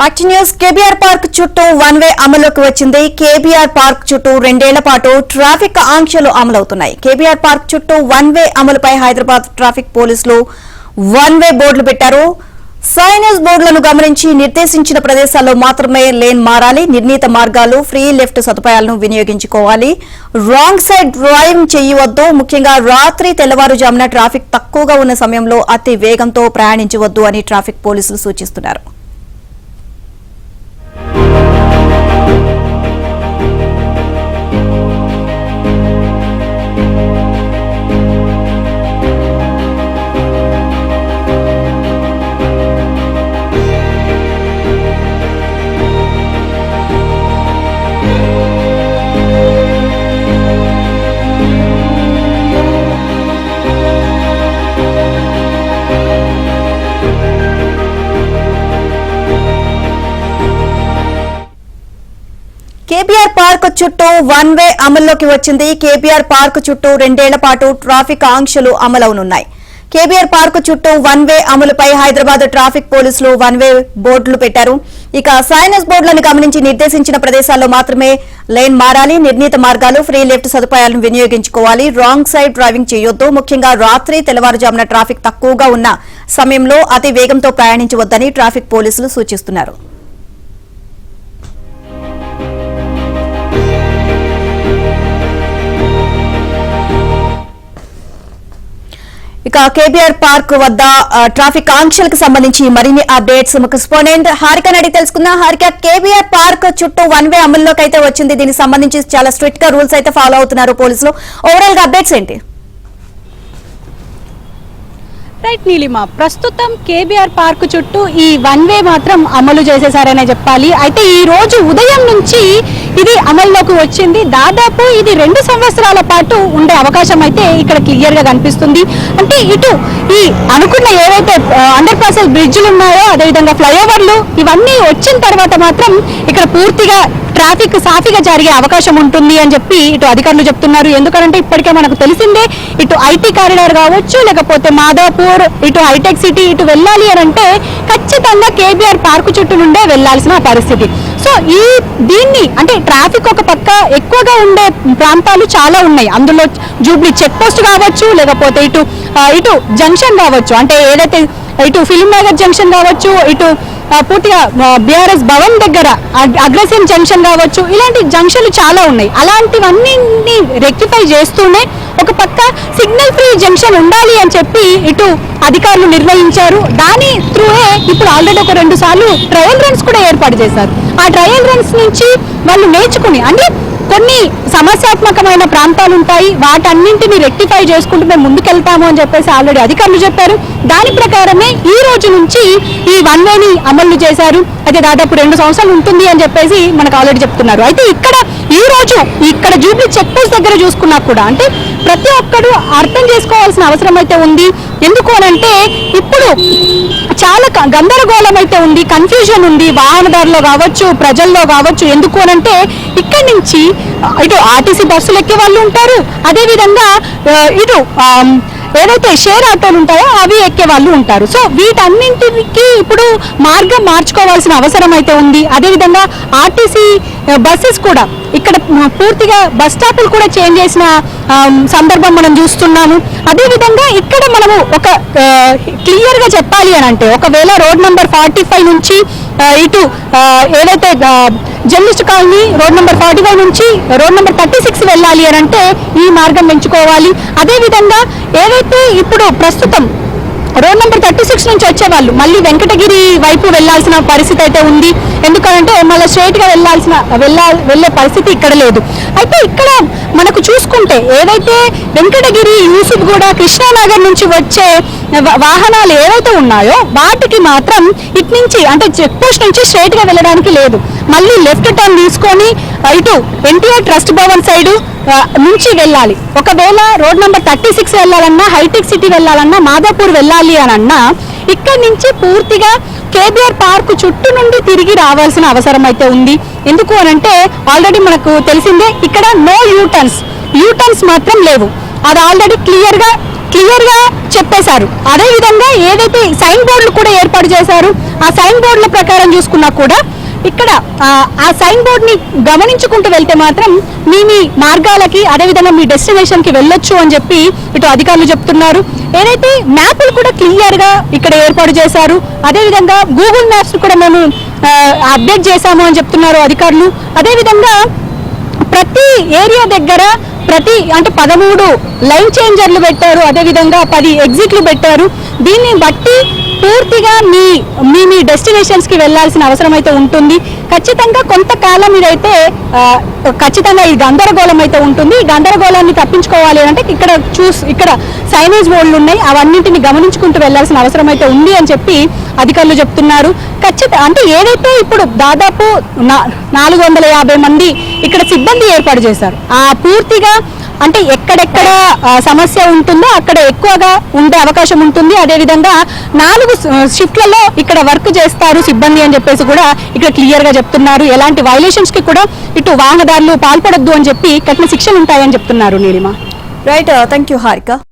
పచ్చి news KBR park చుట్టూ one way అమలులోకి వచ్చింది. కేబీఆర్ పార్క్ చుట్టూ 2 ఏళ్ల పాటు ట్రాఫిక్ ఆంక్షలు అమలవుతున్నాయి. కేబీఆర్ పార్క్ చుట్టూ వన్ వే అమలుపై హైదరాబాద్ ట్రాఫిక్ పోలీసులు వన్ వే బోర్డులు పెట్టారు. సైనేజ్ బోర్డులను గమనించి నిర్దేశించిన ప్రదేశాల్లో మాత్రమే లేన్ మారాలి. నిర్ణీత మార్గాలు, ఫ్రీ లెఫ్ట్ సదుపాయాలను వినియోగించుకోవాలి. రాంగ్ సైడ్ డ్రైవింగ్ చేయవద్దు. ముఖ్యంగా రాత్రి, తెల్లవారుజామున ట్రాఫిక్ తక్కువగా ఉన్న సమయంలో అతి వేగంతో ప్రయాణించవద్దు అని ట్రాఫిక్ పోలీసులు సూచిస్తున్నారు. కేబీఆర్ పార్క్ చుట్టూ వన్ వే అమల్లోకి వచ్చింది. కేబీఆర్ పార్క్ చుట్టూ 2 ఏళ్ల పాటు ట్రాఫిక్ ఆంక్షలు అమలవునున్నాయి. కేబీఆర్ పార్క్ చుట్టూ వన్ వే అమలుపై హైదరాబాద్ ట్రాఫిక్ పోలీసులు వన్ వే బోర్డులు పెట్టారు. ఇక సైనస్ బోర్డులను గమనించి నిర్దేశించిన ప్రదేశాల్లో మాత్రమే లైన్ మారాలి. నిర్ణీత మార్గాలు, ఫ్రీ లెఫ్ట్ సదుపాయాలను వినియోగించుకోవాలి. రాంగ్ సైడ్ డ్రైవింగ్ చేయొద్దు. ముఖ్యంగా రాత్రి, తెల్లవారుజామున ట్రాఫిక్ తక్కువగా ఉన్న సమయంలో అతి వేగంతో ప్రయాణించవద్దని ట్రాఫిక్ పోలీసులు సూచిస్తున్నారు. ఇక కేబీఆర్ పార్క్ వద్ద ట్రాఫిక్ ఆంక్షలకు సంబంధించి మరిన్ని అప్డేట్స్ కరెస్పాండెంట్ హారికని అడిగి తెలుసుకుందాం. హారిక, కేబీఆర్ పార్క్ చుట్టూ వన్ వే అమల్లోకి అయితే వచ్చింది. దీనికి సంబంధించి చాలా స్ట్రిక్ట్ గా రూల్స్ అయితే ఫాలో అవుతున్నారు పోలీసులు. ఓవరాల్ గా అప్డేట్స్ ఏంటి? రైట్ నీలిమ, ప్రస్తుతం కేబీఆర్ పార్క్ చుట్టూ ఈ వన్ వే మాత్రం అమలు చేసేసారనే చెప్పాలి. అయితే ఈ రోజు ఉదయం నుంచి ఇది అమల్లోకి వచ్చింది. దాదాపు ఇది 2 సంవత్సరాల పాటు ఉండే అవకాశం అయితే ఇక్కడ క్లియర్ గా కనిపిస్తుంది. అంటే ఇటు ఈ అనుకున్న ఏవైతే అండర్ పాసెస్ బ్రిడ్జ్లు ఉన్నాయో, అదేవిధంగా ఫ్లైఓవర్లు, ఇవన్నీ వచ్చిన తర్వాత మాత్రం ఇక్కడ పూర్తిగా ట్రాఫిక్ సాఫీగా జరిగే అవకాశం ఉంటుంది అని చెప్పి ఇటు అధికారులు చెప్తున్నారు. ఎందుకంటే ఇప్పటికే మనకు తెలిసిందే, ఇటు ఐటీ కారిడార్ కావచ్చు, లేకపోతే మాదాపూర్, ఇటు హైటెక్ సిటీ ఇటు వెళ్ళాలి అని అంటే ఖచ్చితంగా కేబీఆర్ పార్క్ చుట్టూ నుండే వెళ్లాల్సిన పరిస్థితి. సో దీన్ని అంటే ట్రాఫిక్ ఒక పక్క ఎక్కువగా ఉండే ప్రాంతాలు చాలా ఉన్నాయి. అందులో జూబ్లీ చెక్ పోస్ట్ కావచ్చు, లేకపోతే ఇటు జంక్షన్ కావచ్చు, అంటే ఏదైతే ఇటు ఫిల్మ్ నగర్ జంక్షన్ కావచ్చు, ఇటు పూర్తిగా బీఆర్ఎస్ భవన్ దగ్గర అగ్రసేన్ జంక్షన్ కావచ్చు, ఇలాంటి జంక్షన్లు చాలా ఉన్నాయి. అలాంటివన్నీ రెక్టిఫై చేస్తూనే ఒక పక్క సిగ్నల్ ఫ్రీ జంక్షన్ ఉండాలి అని చెప్పి ఇటు అధికారులు నిర్ణయించారు. దాని త్రూయే ఇప్పుడు ఆల్రెడీ ఒక 2 సార్లు ట్రయల్ రన్స్ కూడా ఏర్పాటు చేశారు. ఆ ట్రయల్ రన్స్ నుంచి వాళ్ళు నేర్చుకుని, అంటే కొన్ని సమస్యాత్మకమైన ప్రాంతాలు ఉంటాయి, వాటన్నింటినీ రెక్టిఫై చేసుకుంటూ మేము ముందుకెళ్తాము అని చెప్పేసి ఆల్రెడీ అధికారులు చెప్పారు. దాని ప్రకారమే ఈ రోజు నుంచి ఈ వన్ వేని అమలు చేశారు. అయితే దాదాపు 2 సంవత్సరాలు ఉంటుంది అని చెప్పేసి మనకు ఆల్రెడీ చెప్తున్నారు. అయితే ఇక్కడ జూబ్లీ చెక్ పోస్ట్ దగ్గర చూసుకున్నా కూడా అంటే ప్రతి ఒక్కరు అర్థం చేసుకోవాల్సిన అవసరం అయితే ఉంది. ఎందుకు అనంటే ఇప్పుడు చాలా గందరగోళం అయితే ఉంది, కన్ఫ్యూజన్ ఉంది వాహనదారులో కావచ్చు, ప్రజల్లో కావచ్చు. ఎందుకు అనంటే ఇక్కడి నుంచి ఇటు ఆర్టీసీ బస్సులు ఎక్కే వాళ్ళు ఉంటారు, అదేవిధంగా ఇటు ఏదైతే షేర్ ఆటోలు ఉంటాయో అవి ఎక్కే వాళ్ళు ఉంటారు. సో వీటన్నింటికి ఇప్పుడు మార్గం మార్చుకోవాల్సిన అవసరం అయితే ఉంది. అదేవిధంగా ఆర్టీసీ బస్సెస్ కూడా ఇక్కడ పూర్తిగా బస్ స్టాపులు కూడా చేంజ్ చేసిన సందర్భం మనం చూస్తున్నాము. అదేవిధంగా ఇక్కడ మనము ఒక క్లియర్గా చెప్పాలి అని అంటే, ఒకవేళ రోడ్ నెంబర్ 45 నుంచి ఇటు ఏదైతే జర్నలిస్ట్ కాలనీ రోడ్ నెంబర్ 45 నుంచి రోడ్ నెంబర్ 36 వెళ్ళాలి అని అంటే ఈ మార్గం ఎంచుకోవాలి. అదేవిధంగా ఏదైతే ఇప్పుడు ప్రస్తుతం రోడ్ నెంబర్ 36 నుంచి వచ్చేవాళ్ళు మళ్ళీ వెంకటగిరి వైపు వెళ్లాల్సిన పరిస్థితి అయితే ఉంది. ఎందుకంటే మళ్ళీ స్ట్రైట్ గా వెళ్లే పరిస్థితి ఇక్కడ లేదు. అయితే ఇక్కడ మనకు చూసుకుంటే ఏదైతే వెంకటగిరి, యూసుఫ్గూడ, కృష్ణానగర్ నుంచి వచ్చే వాహనాలు ఏవైతే ఉన్నాయో వాటికి మాత్రం ఇటు నుంచి అంటే చెక్ పోస్ట్ నుంచి స్ట్రైట్ గా వెళ్ళడానికి లేదు. మళ్ళీ లెఫ్ట్ టర్న్ తీసుకొని ఇటు ఎన్టీఆర్ ట్రస్ట్ భవన్ సైడ్ నుంచి వెళ్ళాలి. ఒకవేళ రోడ్ నెంబర్ 36 వెళ్ళాలన్నా, హైటెక్ సిటీ వెళ్ళాలన్నా, మాదాపూర్ వెళ్ళాలి అని అన్నా ఇక్కడ నుంచి పూర్తిగా కేబీఆర్ పార్క్ చుట్టూ నుండి తిరిగి రావాల్సిన అవసరం అయితే ఉంది. ఎందుకు అనంటే ఆల్రెడీ మనకు తెలిసిందే, ఇక్కడ నో యూటర్న్స్ మాత్రం లేవు. అది ఆల్రెడీ క్లియర్ గా క్లియర్ గా చెప్పేశారు. అదే విధంగా ఏదైతే సైన్ బోర్డులు కూడా ఏర్పాటు చేశారు, ఆ సైన్ బోర్డుల ప్రకారం చూసుకున్నా కూడా ఇక్కడ ఆ సైన్ బోర్డ్ ని గమనించుకుంటూ వెళ్తే మాత్రం మీ మార్గాలకి అదేవిధంగా మీ డెస్టినేషన్ కి వెళ్ళొచ్చు అని చెప్పి ఇటు అధికారులు చెప్తున్నారు. ఏదైతే మ్యాప్లు కూడా క్లియర్ గా ఇక్కడ ఏర్పాటు చేశారు, అదేవిధంగా గూగుల్ మ్యాప్స్ కూడా మేము అప్డేట్ చేశాము అని చెప్తున్నారు అధికారులు. అదేవిధంగా ప్రతి ఏరియా దగ్గర అంటే 13 లైన్ చేంజర్లు పెట్టారు, అదేవిధంగా 10 ఎగ్జిట్లు పెట్టారు. దీన్ని బట్టి పూర్తిగా మీ డెస్టినేషన్స్ కి వెళ్లాల్సిన అవసరం అయితే ఉంటుంది. ఖచ్చితంగా కొంతకాలం ఇదైతే ఖచ్చితంగా ఈ గందరగోళం అయితే ఉంటుంది. ఈ గందరగోళాన్ని తప్పించుకోవాలి అంటే ఇక్కడ సైనేజ్ బోర్డులు ఉన్నాయి, అవన్నింటిని గమనించుకుంటూ వెళ్లాల్సిన అవసరం అయితే ఉంది అని చెప్పి అధికారులు చెప్తున్నారు. అంటే ఏదైతే ఇప్పుడు దాదాపు 450 మంది ఇక్కడ సిబ్బంది ఏర్పాటు చేశారు, ఆ పూర్తిగా అంటే ఎక్కడెక్కడ సమస్య ఉంటుందో అక్కడ ఎక్కువగా ఉండే అవకాశం ఉంటుంది. అదేవిధంగా 4 షిఫ్ట్లలో ఇక్కడ వర్క్ చేస్తారు సిబ్బంది అని చెప్పేసి కూడా ఇక్కడ క్లియర్ గా చెప్తున్నారు. ఎలాంటి వైలేషన్స్ కి కూడా ఇటు వాహనదారులు పాల్పడొద్దు అని చెప్పి కఠిన శిక్షలు ఉంటాయని చెప్తున్నారు. Neelima. Right, thank you Harika.